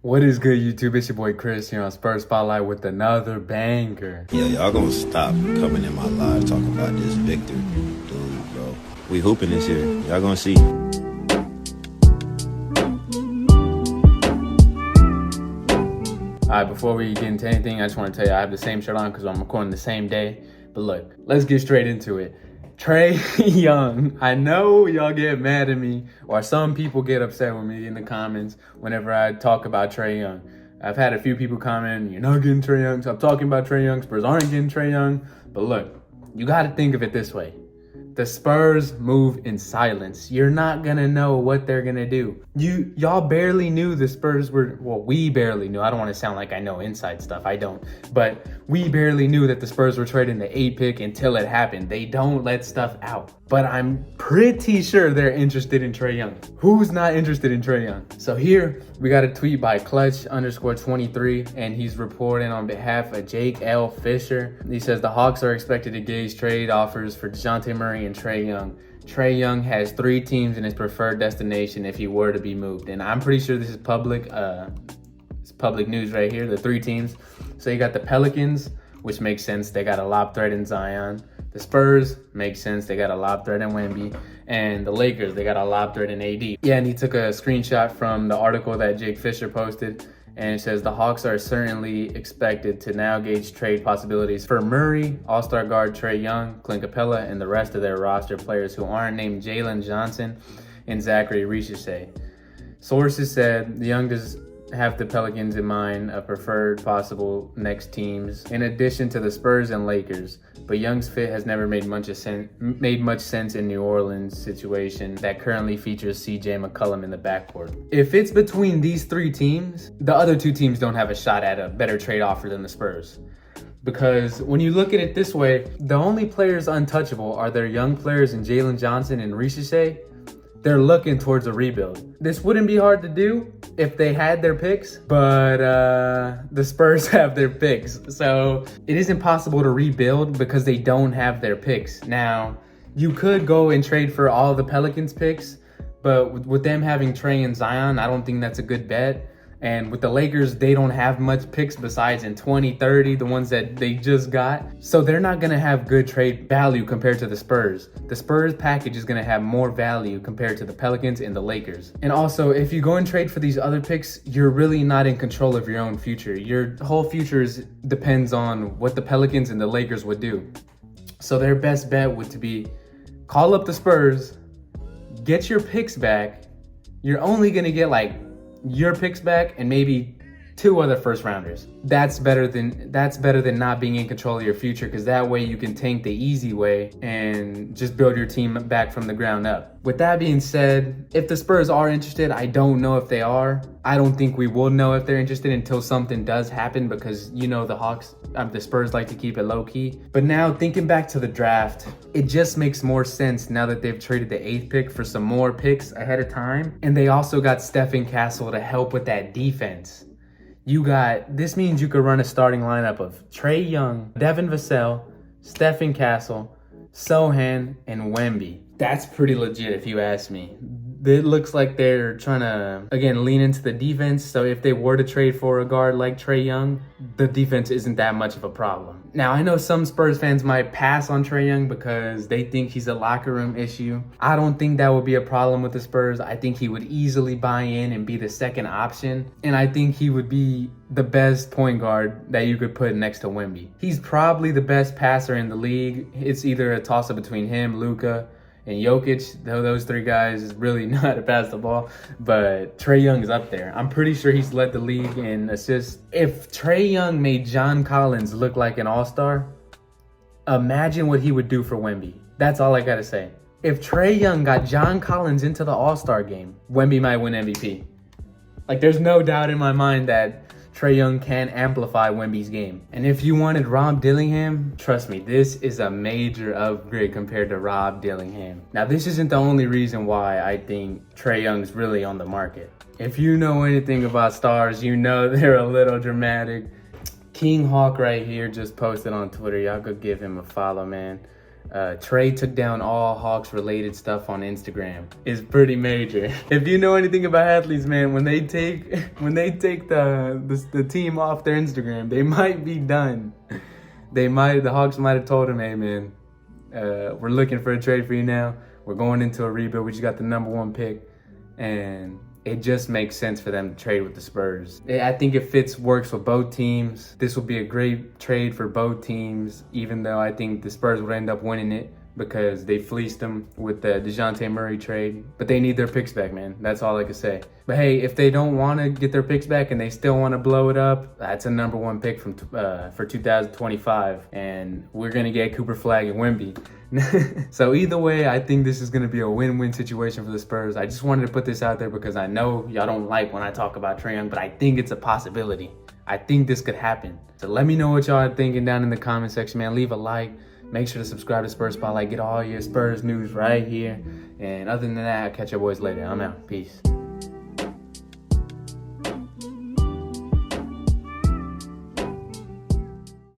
What is good, YouTube? It's your boy Chris here on Spurs Spotlight with another banger. Yeah, y'all gonna stop coming in my live talking about this Victor dude, bro. We hooping this year. Y'all gonna see. Alright, before we get into anything, I just want to tell you I have the same shirt on because I'm recording the same day. But look, let's get straight into it. Trae Young. I know y'all get mad at me, or some people get upset with me in the comments whenever I talk about Trae Young. I've had a few people comment, you're not getting Trae Young, stop talking about Trae Young, Spurs aren't getting Trae Young. But look, you got to think of it this way. The Spurs move in silence. You're not going to know what they're going to do. Y'all barely knew the Spurs were, well, we barely knew. I don't want to sound like I know inside stuff. I don't. But we barely knew that the Spurs were trading the 8 pick until it happened. They don't let stuff out. But I'm pretty sure they're interested in Trae Young. Who's not interested in Trae Young? So here we got a tweet by Clutch_23, and he's reporting on behalf of Jake L. Fisher. He says the Hawks are expected to gauge trade offers for DeJounte Murray and Trae Young. Trae Young has 3 teams in his preferred destination if he were to be moved. And I'm pretty sure this is public. It's public news right here, the 3 teams. So you got the Pelicans, which makes sense. They got a lob threat in Zion. The Spurs, makes sense. They got a lob threat in Wemby. And the Lakers, they got a lob threat in AD. Yeah, and he took a screenshot from the article that Jake Fisher posted. And it says the Hawks are certainly expected to now gauge trade possibilities for Murray, All-Star guard Trae Young, Clint Capella, and the rest of their roster players who aren't named Jalen Johnson and Zachary Richardson. Sources said the Young does have the Pelicans in mind of preferred possible next teams, in addition to the Spurs and Lakers. But Young's fit has never made much sense in New Orleans situation that currently features CJ McCollum in the backcourt. If it's between these 3 teams, the other 2 teams don't have a shot at a better trade offer than the Spurs. Because when you look at it this way, the only players untouchable are their young players in Jalen Johnson and Richardson. They're looking towards a rebuild. This wouldn't be hard to do if they had their picks, but the Spurs have their picks. So it isn't possible to rebuild because they don't have their picks. Now, you could go and trade for all the Pelicans picks, but with them having Trae and Zion, I don't think that's a good bet. And with the Lakers, they don't have much picks besides in 2030, the ones that they just got. So they're not going to have good trade value compared to the Spurs. The Spurs package is going to have more value compared to the Pelicans and the Lakers. And also, if you go and trade for these other picks, you're really not in control of your own future. Your whole future depends on what the Pelicans and the Lakers would do. So their best bet would be call up the Spurs, get your picks back. You're only going to get like your picks back and maybe 2 other first rounders. That's better than not being in control of your future, because that way you can tank the easy way and just build your team back from the ground up. With that being said, if the Spurs are interested, I don't know if they are. I don't think we will know if they're interested until something does happen, because you know the Spurs like to keep it low key. But now thinking back to the draft, it just makes more sense now that they've traded the 8th pick for some more picks ahead of time. And they also got Stephen Castle to help with that defense. This means you could run a starting lineup of Trae Young, Devin Vassell, Stephen Castle, Sohan, and Wemby. That's pretty legit if you ask me. It looks like they're trying to, again, lean into the defense. So if they were to trade for a guard like Trae Young, the defense isn't that much of a problem. Now, I know some Spurs fans might pass on Trae Young because they think he's a locker room issue. I don't think that would be a problem with the Spurs. I think he would easily buy in and be the second option. And I think he would be the best point guard that you could put next to Wemby. He's probably the best passer in the league. It's either a toss-up between him, Luka, and Jokic. Those 3 guys is really know how to pass the ball, but Trae Young is up there. I'm pretty sure he's led the league in assists. If Trae Young made John Collins look like an all-star, imagine what he would do for Wemby. That's all I gotta say. If Trae Young got John Collins into the all-star game, Wemby might win MVP. Like, there's no doubt in my mind that Trae Young can amplify Wemby's game. And if you wanted Rob Dillingham, trust me, this is a major upgrade compared to Rob Dillingham. Now, this isn't the only reason why I think Trae Young's really on the market. If you know anything about stars, you know they're a little dramatic. King Hawk right here just posted on Twitter. Y'all go give him a follow, man. Trey took down all Hawks related stuff on Instagram. It's pretty major. If you know anything about athletes, man, when they take the team off their Instagram, they might be done. The Hawks might have told him, hey man, we're looking for a trade for you now. We're going into a rebuild. We just got the #1 pick, and it just makes sense for them to trade with the Spurs. I think it works with both teams. This will be a great trade for both teams, even though I think the Spurs would end up winning it because they fleeced them with the DeJounte Murray trade. But they need their picks back, man. That's all I can say. But hey, if they don't want to get their picks back and they still want to blow it up, that's a #1 pick for 2025. And we're going to get Cooper Flag and Wemby. So either way, I think this is going to be a win-win situation for the Spurs. I just wanted to put this out there because I know y'all don't like when I talk about Trae Young, but I think it's a possibility. I think this could happen. So let me know what y'all are thinking down in the comment section, man. Leave a like. Make sure to subscribe to Spurs Spotlight. Get all your Spurs news right here. And other than that, I'll catch your boys later. I'm out. Peace.